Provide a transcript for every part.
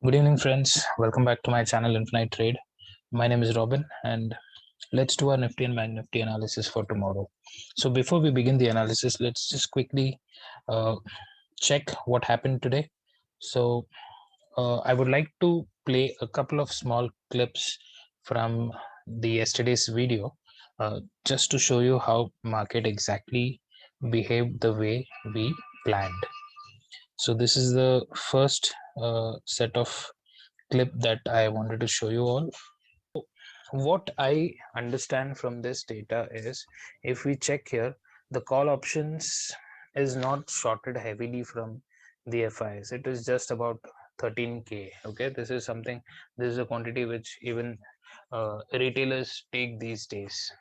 Good evening, friends. Welcome back to my channel, Infinite Trade. My name is Robin, and let's do our Nifty and Bank Nifty analysis for tomorrow. So, before we begin the analysis, let's just quickly uh, check what happened today. So, I would like to play a couple of small clips from the yesterday's video, just to show you how market exactly behaved the way we planned. So, this is the first set of clip that I wanted to show you all. What I understand from this data is, if we check here, the call options is not shorted heavily from the FIs. It is just about 13k. Okay, this is something, this is a quantity which even retailers take these days.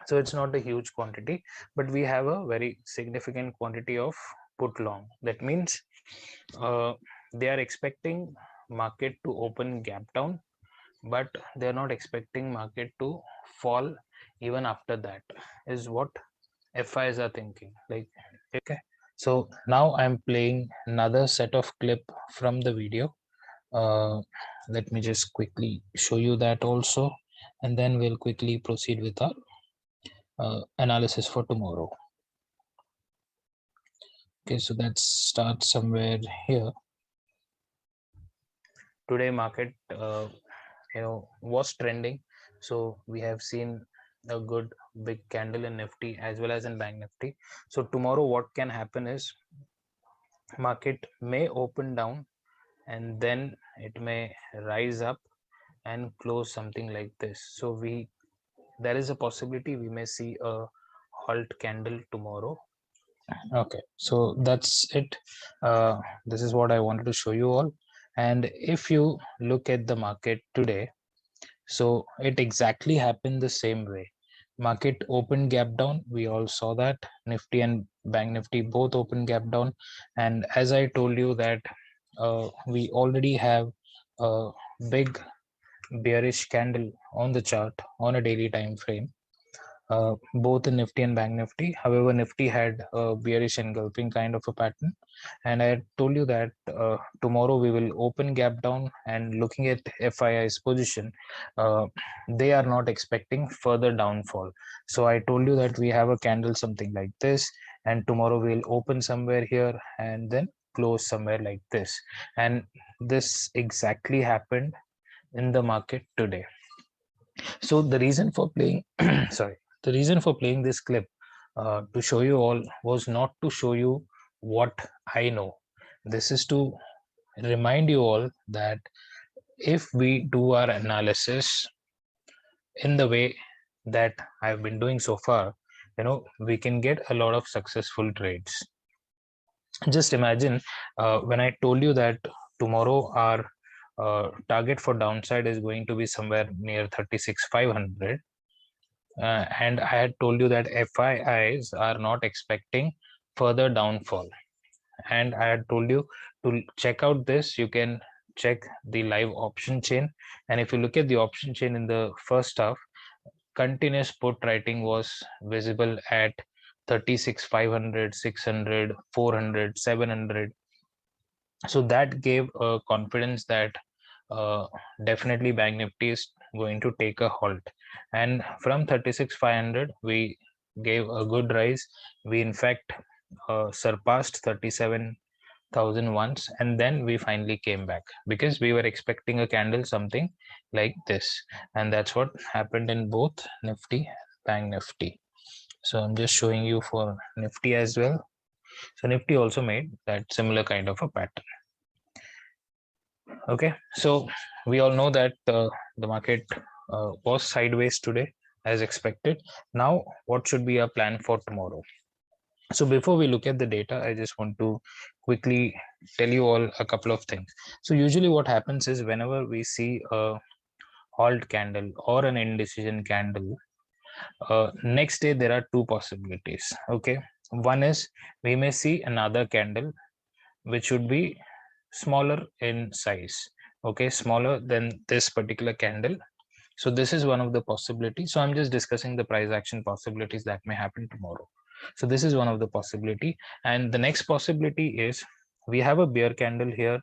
So it's not a huge quantity, but we have a very significant quantity of put long. That means they are expecting market to open gap down, but they're not expecting market to fall even after that, is what FIs are thinking. Like, okay, so now I'm playing another set of clip from the video. Let me just quickly show you that also, and then we'll quickly proceed with our analysis for tomorrow. Okay, so let's start somewhere here. Today market was trending, so we have seen a good big candle in Nifty as well as in Bank Nifty. So tomorrow what can happen is, market may open down and then it may rise up and close something like this. So there is a possibility we may see a halt candle tomorrow. Okay, so that's it. This is what I wanted to show you all. And if you look at the market today, so it exactly happened the same way. Market opened gap down. We all saw that. Nifty and Bank Nifty both opened gap down. And as I told you that we already have a big bearish candle on the chart on a daily time frame, both in Nifty and Bank Nifty. However, Nifty had a bearish engulfing kind of a pattern, and I told you that tomorrow we will open gap down. And looking at FII's position, they are not expecting further downfall. So I told you that we have a candle something like this, and tomorrow we'll open somewhere here and then close somewhere like this. And this exactly happened in the market today. So the reason for playing sorry, the reason for playing this clip, to show you all, was not to show you what I know. This is to remind you all that if we do our analysis in the way that I've been doing so far, we can get a lot of successful trades. Just imagine, when I told you that tomorrow our target for downside is going to be somewhere near 36,500, and I had told you that FIIs are not expecting further downfall, and I had told you to check out this. You can check the live option chain, and if you look at the option chain in the first half, continuous put writing was visible at 36,500, 600, 400, 700. So that gave a confidence that definitely Bank Nifty is going to take a halt. And from 36,500 we gave a good rise. We in fact surpassed 37,000 once, and then we finally came back because we were expecting a candle something like this. And that's what happened in both Nifty and Bank Nifty. So I'm just showing you for Nifty as well. So Nifty also made that similar kind of a pattern. Okay, so we all know that the market was sideways today as expected. Now what should be our plan for tomorrow? So before we look at the data, I just want to quickly tell you all a couple of things. So usually what happens is, whenever we see a halt candle or an indecision candle, next day there are two possibilities. Okay, one is we may see another candle which would be smaller in size, okay, smaller than this particular candle. So this is one of the possibilities. So I'm just discussing the price action possibilities that may happen tomorrow. So this is one of the possibility, and the next possibility is we have a bear candle here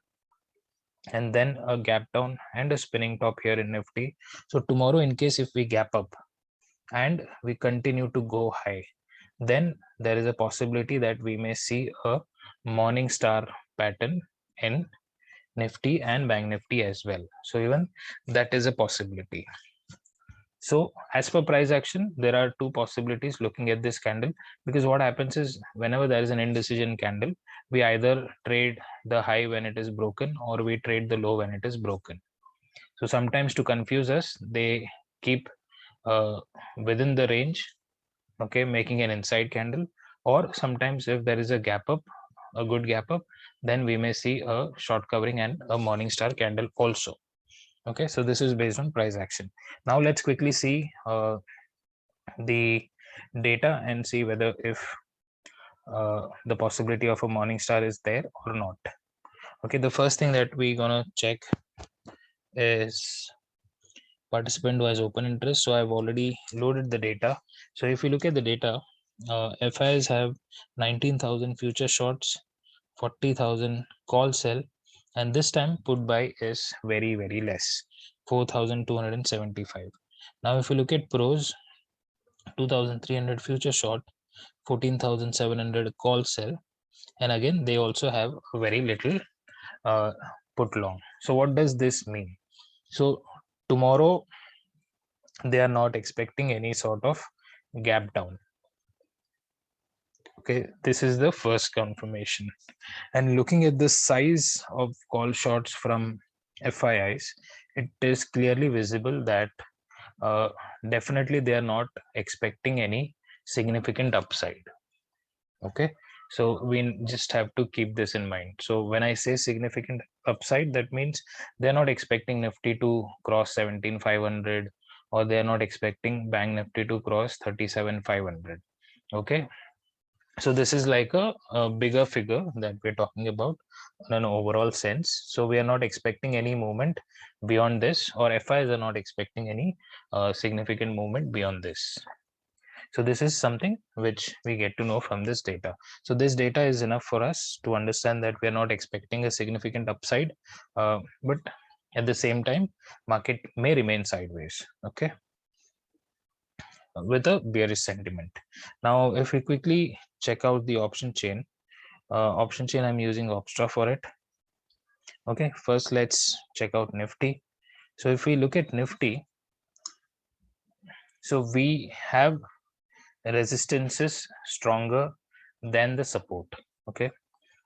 and then a gap down and a spinning top here in Nifty. So tomorrow, in case if we gap up and we continue to go high, then there is a possibility that we may see a morning star pattern in Nifty and Bank Nifty as well. So even that is a possibility. So as per price action, there are two possibilities looking at this candle, because what happens is whenever there is an indecision candle, we either trade the high when it is broken or we trade the low when it is broken. So sometimes to confuse us, they keep within the range, okay, making an inside candle, or sometimes if there is a gap up, a good gap up, then we may see a short covering and a morning star candle also. Okay, so this is based on price action. Now let's quickly see the data and see whether if the possibility of a morning star is there or not. Okay, the first thing that we're gonna check is participant who has open interest. So I've already loaded the data. So if you look at the data, FIs have 19,000 future shorts, 40,000 call sell, and this time put buy is very less, 4,275. Now if you look at pros, 2,300 future short, 14,700 call sell, and again they also have very little uh, put long. So what does this mean? So tomorrow they are not expecting any sort of gap down. Okay, this is the first confirmation. And looking at the size of call shots from FIIs, it is clearly visible that uh, definitely they are not expecting any significant upside. Okay, so we just have to keep this in mind. So when I say significant upside, that means they're not expecting Nifty to cross 17,500, or they're not expecting Bank Nifty to cross 37,500. Okay, so this is like a bigger figure that we're talking about on an overall sense. So we are not expecting any movement beyond this, or FIs are not expecting any significant movement beyond this. So this is something which we get to know from this data. So this data is enough for us to understand that we are not expecting a significant upside, but at the same time, market may remain sideways, okay, with a bearish sentiment. Now, if we quickly check out the option chain, I'm using Opstra for it. Okay, first let's check out Nifty. So if we look at Nifty, so we have resistances stronger than the support. Okay,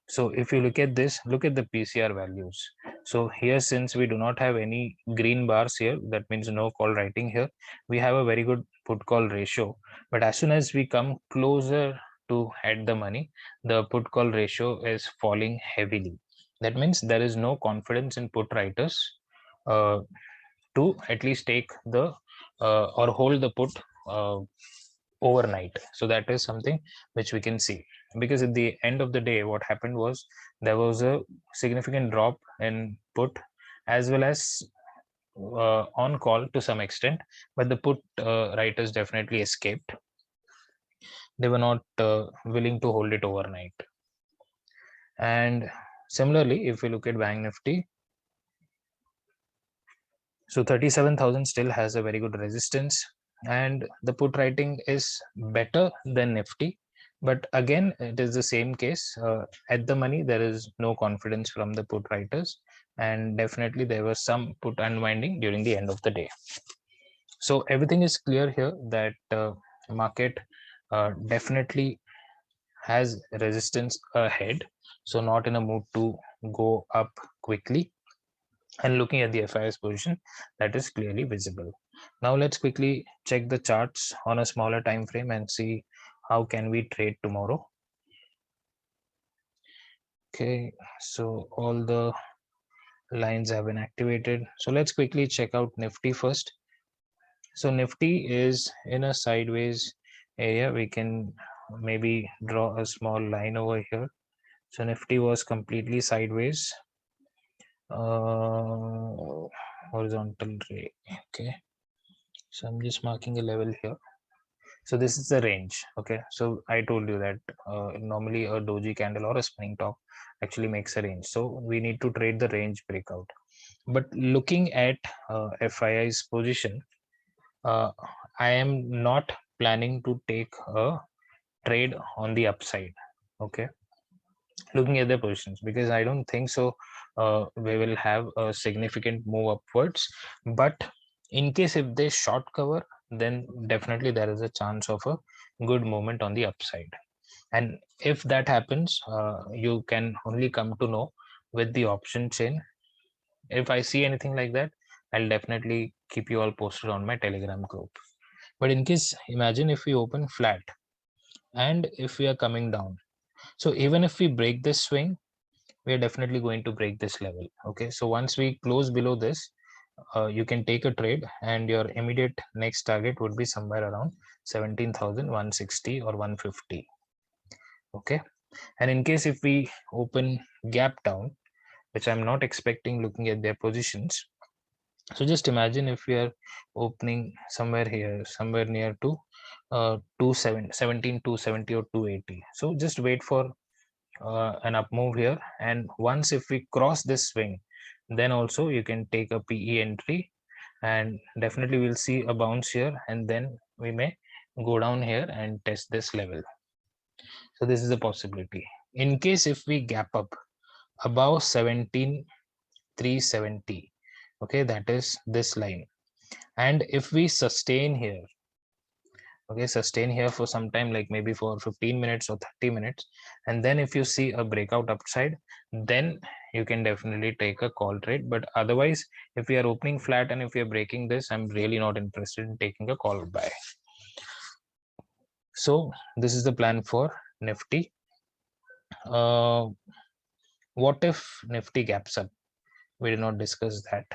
so if you look at this, look at the PCR values. So here, since we do not have any green bars here, that means no call writing here, we have a very good put call ratio. But as soon as we come closer to at the money, the put call ratio is falling heavily. That means there is no confidence in put writers uh, to at least take the or hold the put uh, overnight. So that is something which we can see, because at the end of the day what happened was there was a significant drop in put as well as on call to some extent, but the put writers definitely escaped. They were not willing to hold it overnight. And similarly, if we look at Bank Nifty, so 37,000 still has a very good resistance, and the put writing is better than Nifty. But again, it is the same case. At the money, there is no confidence from the put writers, and definitely there was some put unwinding during the end of the day. So everything is clear here that market definitely has resistance ahead. So not in a mood to go up quickly. And looking at the FIS position, that is clearly visible. Now let's quickly check the charts on a smaller time frame and see how can we trade tomorrow. Okay, so all the lines have been activated. So let's quickly check out Nifty first. So Nifty is in a sideways area. We can maybe draw a small line over here. So Nifty was completely sideways, horizontal ray. Okay, so I'm just marking a level here. So this is the range. Okay, so I told you that normally a doji candle or a spinning top actually makes a range, so we need to trade the range breakout. But looking at FII's position, I am not planning to take a trade on the upside. Okay, looking at their positions, because I don't think so we will have a significant move upwards. But in case if they short cover, then definitely there is a chance of a good movement on the upside. And if that happens, you can only come to know with the option chain. If I see anything like that, I'll definitely keep you all posted on my Telegram group. But in case, imagine if we open flat and if we are coming down, so even if we break this swing, we are definitely going to break this level. Okay, so once we close below this, you can take a trade, and your immediate next target would be somewhere around 17,160 or 150. Okay, and in case if we open gap down, which I'm not expecting looking at their positions, so just imagine if we are opening somewhere here, somewhere near to 270 or 280. So just wait for an up move here, and once if we cross this swing, then also you can take a PE entry, and definitely we'll see a bounce here, and then we may go down here and test this level. So this is a possibility. In case if we gap up above 17,370, okay, that is this line, and if we sustain here, okay, sustain here for some time, like maybe for 15 minutes or 30 minutes, and then if you see a breakout upside, then you can definitely take a call trade. But otherwise, if we are opening flat and if we are breaking this, I'm really not interested in taking a call buy. So this is the plan for Nifty. What if Nifty gaps up? We did not discuss that.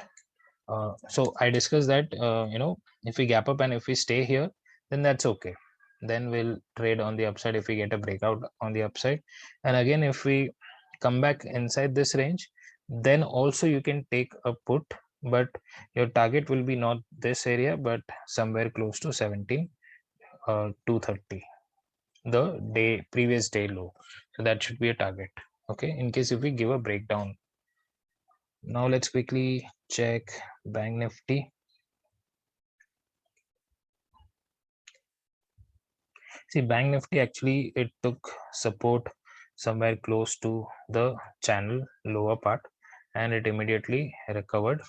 So I discussed that if we gap up and if we stay here, then that's okay. Then we'll trade on the upside if we get a breakout on the upside. And again, if we come back inside this range, then also you can take a put, but your target will be not this area, but somewhere close to 17,230, the previous day low. So that should be a target. Okay, in case if we give a breakdown. Now let's quickly check Bank Nifty. See, Bank Nifty actually it took support somewhere close to the channel lower part, and it immediately recovered.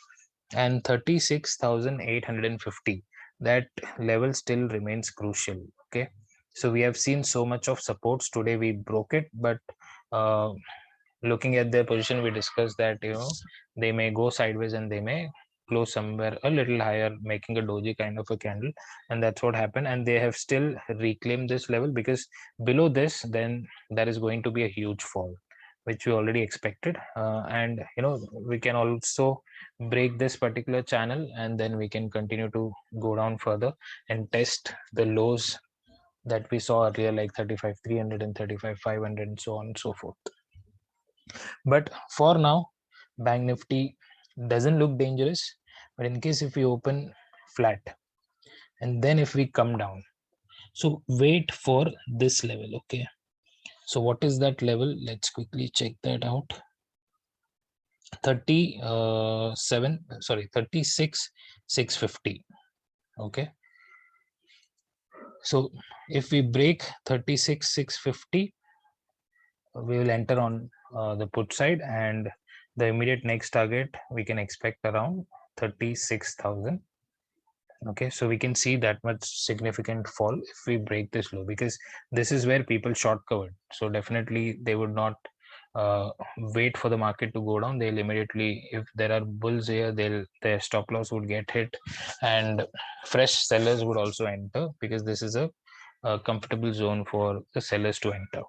And 36,850, that level still remains crucial. Okay, so we have seen so much of supports today. We broke it, but looking at their position, we discussed that they may go sideways and they may close somewhere a little higher, making a doji kind of a candle, and that's what happened. And they have still reclaimed this level, because below this, then there is going to be a huge fall, which we already expected. And we can also break this particular channel, and then we can continue to go down further and test the lows that we saw earlier, like 35,300 and 35,500 and so on and so forth. But for now, Bank Nifty doesn't look dangerous. But in case if we open flat and then if we come down, so wait for this level. Okay, so what is that level? Let's quickly check that out. 36,650. Okay, so if we break 36,650, we will enter on the put side, and the immediate next target we can expect around 36,000. Okay, so we can see that much significant fall if we break this low, because this is where people short covered. So definitely they would not wait for the market to go down. They'll immediately, if there are bulls here, their stop loss would get hit, and fresh sellers would also enter, because this is a comfortable zone for the sellers to enter.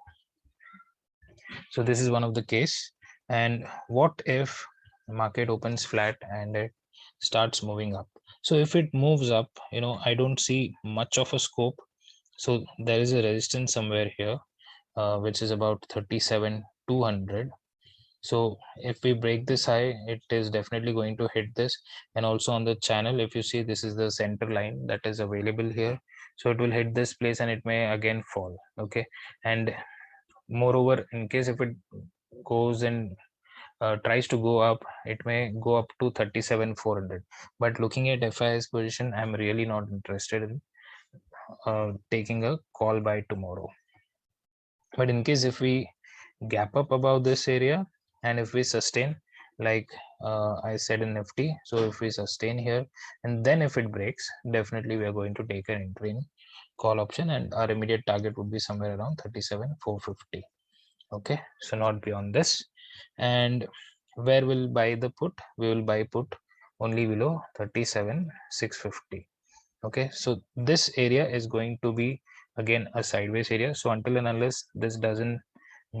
So this is one of the case. And what if market opens flat and it starts moving up? So if it moves up, I don't see much of a scope. So there is a resistance somewhere here, which is about 37,200. So if we break this high, it is definitely going to hit this. And also on the channel, if you see, this is the center line that is available here. So it will hit this place and it may again fall. Okay, and moreover, in case if it goes and tries to go up, it may go up to 37,400. But looking at FI's position, I'm really not interested in taking a call by tomorrow. But in case if we gap up above this area and if we sustain, like I said in Nifty, so if we sustain here and then if it breaks, definitely we are going to take an entry in call option, and our immediate target would be somewhere around 37,450. Okay, so not beyond this. And where we'll buy the put, we will buy put only below 37,650. Okay, so this area is going to be again a sideways area. So until and unless this doesn't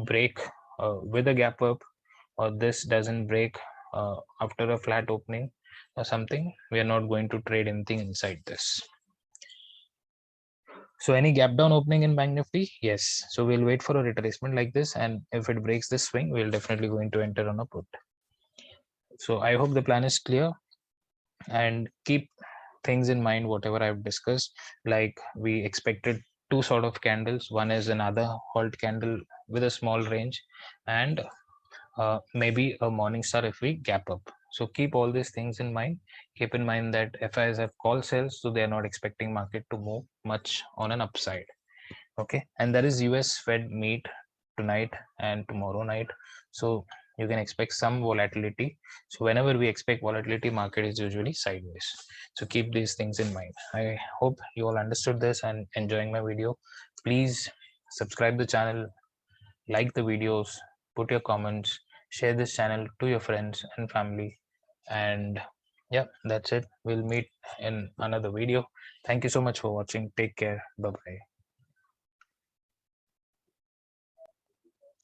break with a gap up, or this doesn't break after a flat opening or something, we are not going to trade anything inside this. So any gap down opening in Bank Nifty? Yes. So we'll wait for a retracement like this, and if it breaks this swing, we'll definitely going to enter on a put. So I hope the plan is clear, and keep things in mind whatever I've discussed. Like we expected two sort of candles. One is another halt candle with a small range, and maybe a morning star if we gap up. So keep all these things in mind. Keep in mind that FIs have call sales, so they are not expecting market to move much on an upside. Okay, and there is US Fed meet tonight and tomorrow night, so you can expect some volatility. So whenever we expect volatility, market is usually sideways. So keep these things in mind. I hope you all understood this and enjoying my video. Please subscribe the channel, like the videos, put your comments, share this channel to your friends and family. And yeah, that's it. We'll meet in another video. Thank you so much for watching. Take care. Bye bye.